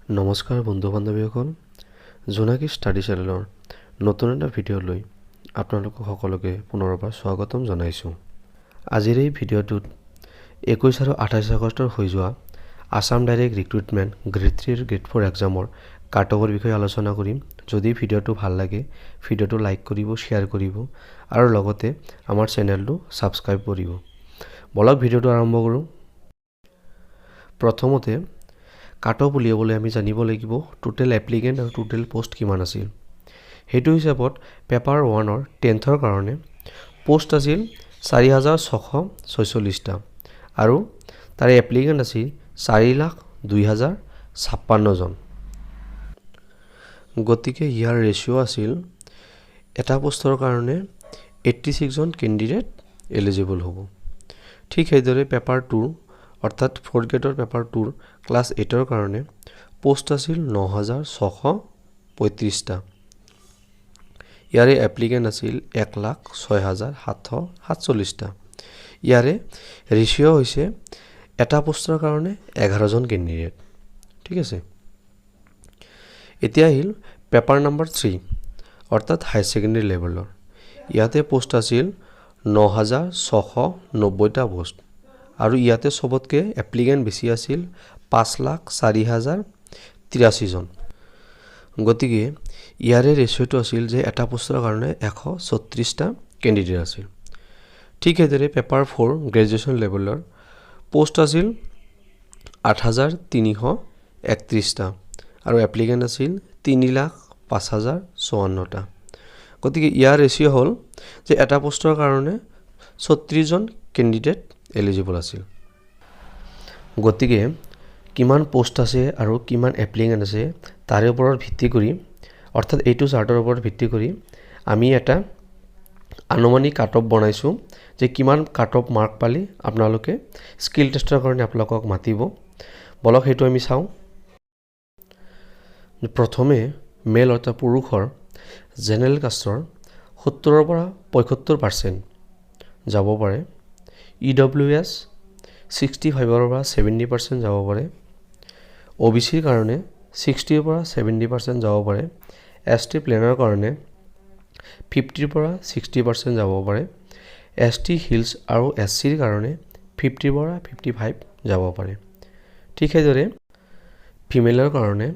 নমস্কাৰ বন্ধু বান্ধৱীসকল, জোনাকী ষ্টাডি চেনেলৰ নতুন এটা ভিডিঅ'লৈ আপোনালোক সকলোকে পুনৰবাৰ স্বাগতম জনাইছোঁ। আজিৰ এই ভিডিঅ'টোত 21 আৰু 28 আগষ্টৰ হৈ যোৱা আসাম ডাইৰেক্ট ৰিক্ৰুটমেণ্ট গ্ৰেড 3 আৰু গ্ৰেড 4 এক্সামৰ কাটঅফৰ বিষয়ে আলোচনা কৰিম। যদি ভিডিঅ'টো ভাল লাগে ভিডিঅ'টো লাইক কৰিব, শ্বেয়াৰ কৰিব আৰু লগতে আমাৰ চেনেলটো ছাবস্ক্ৰাইব কৰিব। বলক ভিডিঅ'টো আৰম্ভ কৰোঁ। প্ৰথমতে কাটঅফ উলিয়াবলৈ আমি জানিব লাগিব টোটেল এপ্লিকেণ্ট আৰু টোটেল পোষ্ট কিমান আছিল। সেইটো হিচাপত পেপাৰ 1ৰ 10ৰ কাৰণে পোষ্ট আছিল 4,646টা আৰু তাৰে এপ্লিকেণ্ট আছিল 4,02,056 জন। গতিকে ইয়াৰ ৰেচিঅ' আছিল এটা পোষ্টৰ কাৰণে 86 জন কেণ্ডিডেট এলিজিবল হ'ব। ঠিক সেইদৰে পেপাৰ 2 অৰ্থাৎ 4th গ্ৰেডৰ পেপাৰ 2ৰ ক্লাছ 8ৰ কাৰণে পোষ্ট আছিল 9,635টা। ইয়াৰে এপ্লিকেণ্ট আছিল 1,06,747টা। ইয়াৰে ৰেচিঅ' হৈছে এটা পোষ্টৰ কাৰণে 11 জন কেণ্ডিডেট। ঠিক আছে, এতিয়া আহিল পেপাৰ নম্বৰ 3 অৰ্থাৎ হাই ছেকেণ্ডেৰী লেভেলৰ। ইয়াতে পোষ্ট আছিল 9,690টা পোষ্ট আৰু ইয়াতে চবতকৈ এপ্লিকেণ্ট বেছি আছিল 5,04,083 জন। গতিকে ইয়াৰে ৰেচিঅ'টো আছিল যে এটা পোষ্টৰ কাৰণে 136টা কেণ্ডিডেট আছিল। ঠিক সেইদৰে পেপাৰ 4 গ্ৰেজুৱেশ্যন লেভেলৰ পোষ্ট আছিল 8,331টা আৰু এপ্লিকেণ্ট আছিল 3,05,054টা। গতিকে ইয়াৰ ৰেচিঅ' হ'ল যে এটা পোষ্টৰ কাৰণে 36 জন কেণ্ডিডেট এলিজিবল আছিল। গতিকে কিমান পোষ্ট আছে আৰু কিমান এপ্লিকেণ্ট আছে তাৰে ওপৰত ভিত্তি কৰি অৰ্থাৎ এইটো চাৰ্টৰ ওপৰত ভিত্তি কৰি আমি এটা আনুমানিক কাটঅফ বনাইছোঁ যে কিমান কাটঅফ মাৰ্ক পালি আপোনালোকে স্কিল টেষ্টৰ কাৰণে আপোনালোকক মাতিব। বলক সেইটো আমি চাওঁ। প্ৰথমে মেল অৰ্থাৎ পুৰুষৰ জেনেৰেল কাষ্টৰ 70ৰ পৰা 75% যাব পাৰে। EWS 65ৰ পৰা 70% যাব পাৰে। OBCৰ কাৰণে 60ৰ পৰা 70% যাব পাৰে। ST প্লেনৰ কাৰণে 50ৰ পৰা 60% যাব পাৰে। ST হিলছ আৰু SCৰ কাৰণে 50ৰ পৰা 55 যাব পাৰে। ঠিক সেইদৰে ফিমেলৰ কাৰণে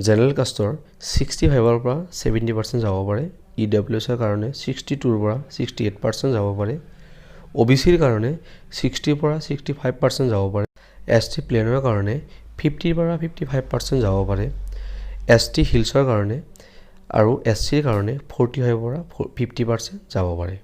জেনেৰেল কাষ্টৰ 65ৰ পৰা 70% যাব পাৰে। EWSৰ কাৰণে 62ৰ পৰা 68% যাব পাৰে। OBCৰ কাৰণে 60ৰ পৰা 65% যাব পাৰে। ST প্লেনৰ কাৰণে 50ৰ পৰা 55% যাব পাৰে। ST হিলছৰ কাৰণে আৰু SCৰ কাৰণে 45ৰ পৰা 50% যাব পাৰে।